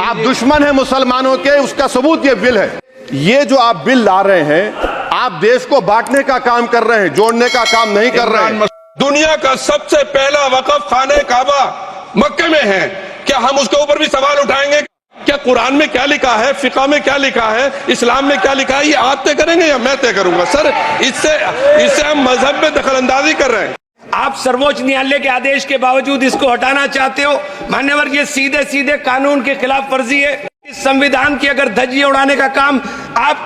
आप दुश्मन हैं मुसलमानों के, उसका सबूत ये बिल है। ये जो आप बिल ला रहे हैं, आप देश को बांटने का काम कर रहे हैं, जोड़ने का काम नहीं कर रहे हैं। दुनिया का सबसे पहला वक़फ़ खाने काबा मक्के में है, क्या हम उसके ऊपर भी सवाल उठाएंगे? क्या कुरान में क्या लिखा है, फिक़ा में क्या लिखा है, इस्लाम में क्या लिखा है, ये आप तय करेंगे या मैं तय करूंगा? सर, इससे हम मजहब में दखलंदाजी कर रहे हैं। आप सर्वोच्च न्यायालय के आदेश के बावजूद इसको हटाना चाहते हो। मान्यवर, ये सीधे सीधे कानून के खिलाफ वर्जी है। इस संविधान की अगर धज्जियां उड़ाने का काम आप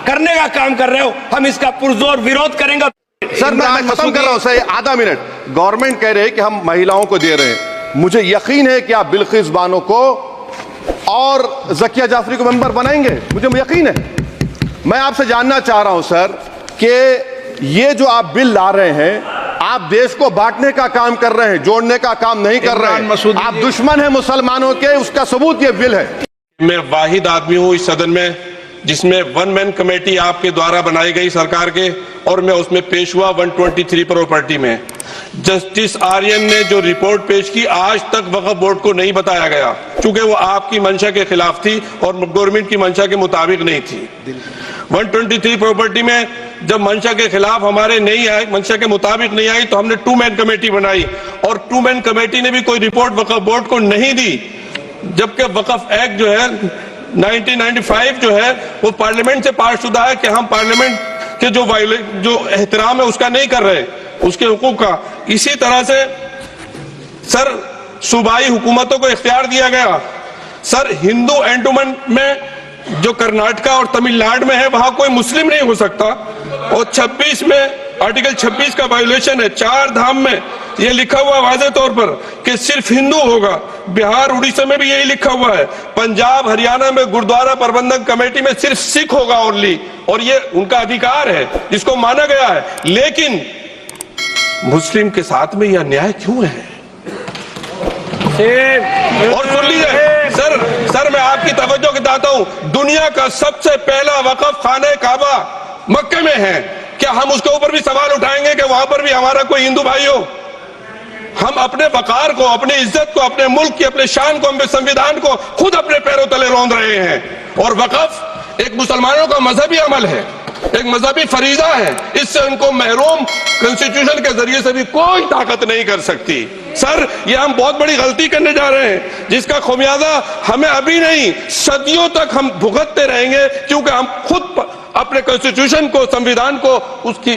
करने का काम कर रहे हो, हम इसका पुरजोर विरोध करेंगे। सर, मैं खत्म कर रहा हूं सर, आधा मिनट। गवर्नमेंट कह रही है कि हम महिलाओं को दे रहे हैं। मुझे यकीन है कि आप बिल्किस बानो को और ज़किया जाफरी को मेंबर बनाएंगे, मुझे यकीन है। मैं आपसे जानना चाह रहा हूं सर कि ये जो आप बिल ला रहे हैं, आप देश को बांटने का काम कर रहे हैं, जोड़ने का काम नहीं कर रहे हैं। आप दुश्मन हैं मुसलमानों के, उसका सबूत ये बिल है। मैं वाहिद आदमी हूं इस सदन में जिसमें वन मैन कमेटी आपके द्वारा बनाई गई सरकार के, और मैं उसमें पेश हुआ 123 प्रॉपर्टी में। जस्टिस आर्यन ने जो रिपोर्ट पेश की, आज तक वक्फ बोर्ड को नहीं बताया गया, क्योंकि वो आपकी मंशा के खिलाफ थी और गवर्नमेंट की मंशा के मुताबिक नहीं थी। 123 प्रॉपर्टी में जब मंशा के खिलाफ हमारे नहीं आई, मंशा के मुताबिक नहीं आई, तो हमने 2 मैन कमेटी बनाई, और 2 मैन कमेटी ने भी कोई रिपोर्ट वक्फ बोर्ड को नहीं दी। जबकि वक्फ एक्ट जो है 1995 जो है वो पार्लियामेंट से पास शुदा है कि हम पार्लियामेंट के जो एहतराम है उसका नहीं कर रहे, उसके हुकूक का। इसी तरह से सर, सूबाई हुकूमतों को इख्तियार दिया गया। सर, हिंदू एंडोमेंट में जो कर्नाटका और तमिलनाडु में है, वहां कोई मुस्लिम नहीं हो सकता, और 26 में आर्टिकल 26 का वायोलेशन है। 4 धाम में ये लिखा हुआ वाज़े तौर पर कि सिर्फ हिंदू होगा। बिहार उड़ीसा में भी यही लिखा हुआ है। पंजाब हरियाणा में गुरुद्वारा प्रबंधक कमेटी में सिर्फ सिख होगा ओनली, और ये उनका अधिकार है जिसको माना गया है। लेकिन मुस्लिम के साथ में यह अन्याय क्यों है? और सुन लीजिए सर, मैं आपकी तवज्जो के चाहता हूं, दुनिया का सबसे पहला वक़फ़ खाने काबा मक्के में है, क्या हम उसके ऊपर भी सवाल उठाएंगे कि वहां पर भी हमारा कोई हिंदू भाई हो? हम अपने वकार को, अपनी इज्जत को, अपने मुल्क की, अपने शान को, अपने संविधान को खुद अपने पैरों तले रौंद रहे हैं। और वक़फ़ एक मुसलमानों का मजहबी अमल है, एक मजहबी फरीजा है। इससे उनको महरूम कॉन्स्टिट्यूशन के जरिए से भी कोई ताकत नहीं कर सकती। सर, ये हम बहुत बड़ी गलती करने जा रहे हैं, जिसका खुमियाजा हमें अभी नहीं, सदियों तक हम भुगतते रहेंगे, क्योंकि हम खुद अपने कॉन्स्टिट्यूशन को, संविधान को, उसकी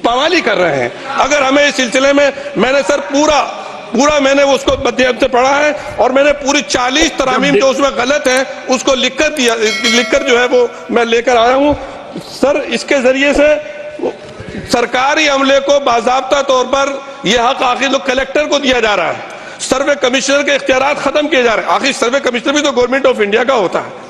पामाली कर रहे हैं। अगर हमें इस सिलसिले में, मैंने सर पूरा मैंने उसको मध्यम से पढ़ा है, और मैंने पूरी 40 तरामीम जो उसमें गलत है उसको लिखकर जो है वो मैं लेकर आया हूं। सर, इसके जरिए से सरकारी अमले को बाज़ाब्ता तौर पर यह हक आखिर कलेक्टर को दिया जा रहा है। सर्वे कमिश्नर के इख्तियारात खत्म किए जा रहे हैं। आखिर सर्वे कमिश्नर भी तो गवर्नमेंट ऑफ इंडिया का होता है।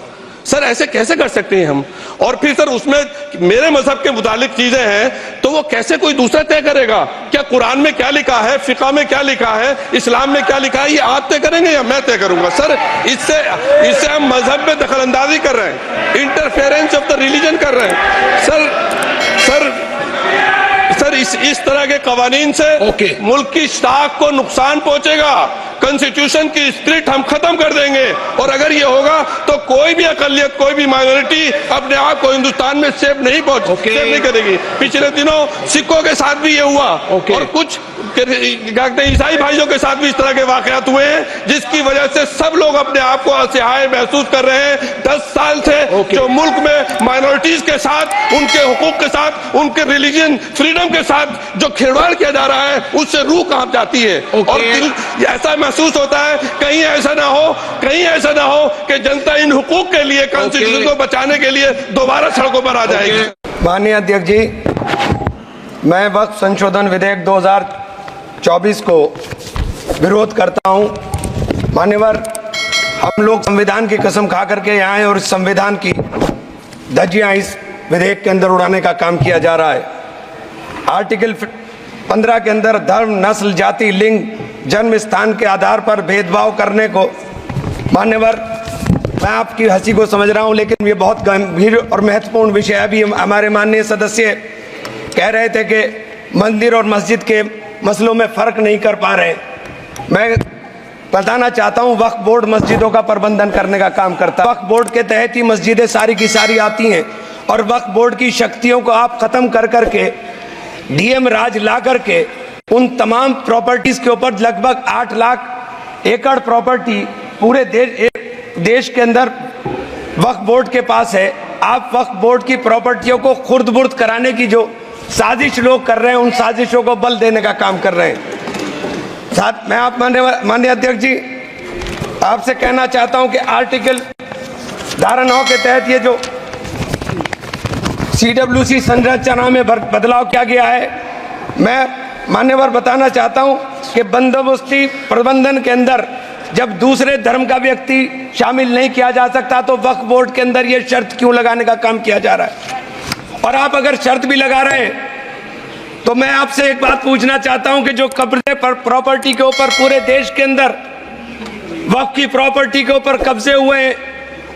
सर, ऐसे कैसे कर सकते हैं हम? और फिर सर, उसमें मेरे मजहब के मुतालिक चीजें हैं, तो वो कैसे कोई दूसरा तय करेगा? क्या कुरान में क्या लिखा है, फिक़ा में क्या लिखा है, इस्लाम में क्या लिखा है, ये आप तय करेंगे या मैं तय करूंगा? सर, इससे हम मजहब में दखलंदाजी कर रहे हैं, इंटरफेरेंस ऑफ द रिलीजन कर रहे हैं। सर, इस तरह के कवानीन से मुल्क की शाख को नुकसान पहुंचेगा। कॉन्स्टिट्यूशन की स्पिरिट हम खत्म कर देंगे, और अगर ये होगा तो कोई भी अकलियत, कोई भी माइनॉरिटी अपने आप को हिंदुस्तान में सेफ नहीं करेगी। पिछले दिनों सिखों के साथ भी ये हुआ, और कुछ ईसाई भाइयों के साथ भी इस तरह के वाकयात हुए हैं, जिसकी वजह से सब लोग अपने आप को असहाय महसूस कर रहे हैं। 10 साल से जो मुल्क में माइनॉरिटीज के साथ, उनके हुकूक के साथ, उनके रिलीजन फ्रीडम के साथ जो खिलवाड़ किया जा रहा है, उससे रूह कांप जाती है। और ऐसा महसूस होता है कहीं ऐसा ना हो कि जनता इन हुकूक के लिए, कॉन्स्टिट्यूशन को बचाने के लिए दोबारा सड़कों पर आ जाएगी। माननीय अध्यक्ष जी, मैं वक्फ संशोधन विधेयक 2024 को विरोध करता हूं। मान्यवर, हम लोग संविधान की कसम खा करके यहाँ आए, और इस संविधान की धज्जियां इस विधेयक के अंदर उड़ाने का काम किया जा रहा है। आर्टिकल 15 के अंदर धर्म, नस्ल, जाति, लिंग, जन्म स्थान के आधार पर भेदभाव करने को, मान्यवर, मैं आपकी हंसी को समझ रहा हूं, लेकिन ये बहुत गंभीर और महत्वपूर्ण विषय है। अभी हमारे माननीय सदस्य कह रहे थे कि मंदिर और मस्जिद के मसलों में फ़र्क नहीं कर पा रहे। मैं बताना चाहता हूं, वक्फ बोर्ड मस्जिदों का प्रबंधन करने का काम करता है। वक्फ बोर्ड के तहत ही मस्जिदें सारी की सारी आती हैं और वक्फ बोर्ड की शक्तियों को आप खत्म कर करके डीएम राज ला करके उन तमाम प्रॉपर्टीज के ऊपर लगभग 8 लाख एकड़ प्रॉपर्टी पूरे देश के अंदर वक्फ बोर्ड के पास है। आप वक्फ बोर्ड की प्रॉपर्टियों को खुर्द बुर्द कराने की जो साजिश लोग कर रहे हैं, उन साजिशों को बल देने का काम कर रहे हैं। साथ मैं आप माननीय अध्यक्ष जी आपसे कहना चाहता हूं कि आर्टिकल धारा 9 के तहत ये जो CWC संरचना में बदलाव किया गया है, मैं मान्यवर बताना चाहता हूं कि बंदोबस्ती प्रबंधन के अंदर जब दूसरे धर्म का व्यक्ति शामिल नहीं किया जा सकता तो वक्फ बोर्ड के अंदर यह शर्त क्यों लगाने का काम किया जा रहा है। और आप अगर शर्त भी लगा रहे हैं तो मैं आपसे एक बात पूछना चाहता हूं कि जो कब्जे पर प्रॉपर्टी के ऊपर पूरे देश के अंदर वक्फ की प्रॉपर्टी के ऊपर कब्जे हुए हैं,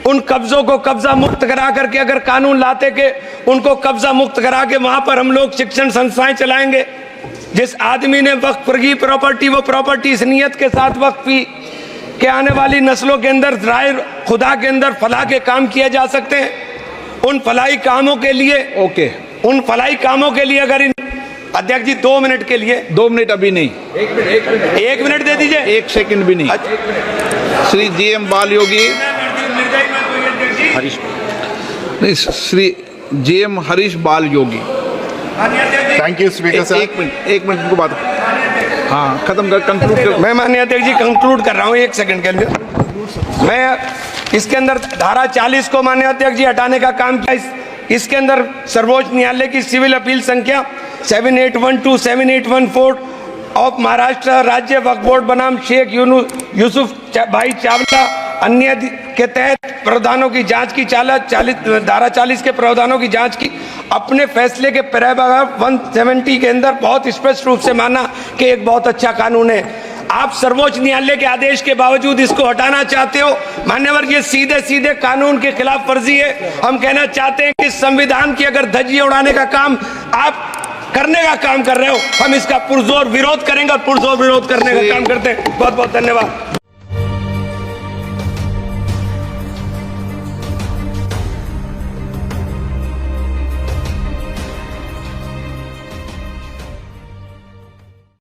उन कब्जों को कब्जा मुक्त करा करके अगर कानून लाते के उनको कब्जा मुक्त करा के वहां पर हम लोग शिक्षण संस्थाएं चलाएंगे। जिस आदमी ने वक्फ की प्रॉपर्टी, वो प्रॉपर्टी इस नियत के साथ वक्फ की कि आने वाली नस्लों के अंदर राय खुदा के अंदर फलाह के काम किए जा सकते हैं। उन फलाही कामों के लिए उन फलाही कामों के लिए अगर अध्यक्ष जी 2 मिनट के लिए 2 मिनट अभी नहीं, 1 मिनट दे दीजिए, 1 सेकंड भी नहीं। श्री GM बाल योगी नहीं, श्री GM हरीश बाल योगी। थैंक यू स्पीकर साहब। 1 मिनट को बात, हाँ खत्म कर, कंक्लूड कर। मैं माननीय अध्यक्ष जी कंक्लूड कर रहा हूँ 1 सेकंड के लिए। मैं इसके अंदर धारा 40 को माननीय अध्यक्ष जी हटाने का काम किया। इसके अंदर सर्वोच्च न्यायालय की सिविल अपील संख्या 7812 7814 ऑफ महाराष्ट्र राज्य वक्फ बोर्ड बनाम शेख यूसुफ भाई चावला अन्य के तहत प्रावधानों की जांच की धारा 40 के प्रावधानों की जांच की। अपने फैसले के पैराग्राफ 170 के अंदर बहुत स्पष्ट रूप से माना कि एक बहुत अच्छा कानून है। आप सर्वोच्च न्यायालय के आदेश के बावजूद इसको हटाना चाहते हो। मान्यवर, ये सीधे सीधे कानून के खिलाफ वर्जी है। हम कहना चाहते हैं कि संविधान की अगर धज्जियां उड़ाने का काम आप करने का काम कर रहे हो, हम इसका पुरजोर विरोध करेंगे और पुरजोर विरोध करने का काम करते हैं। बहुत बहुत धन्यवाद।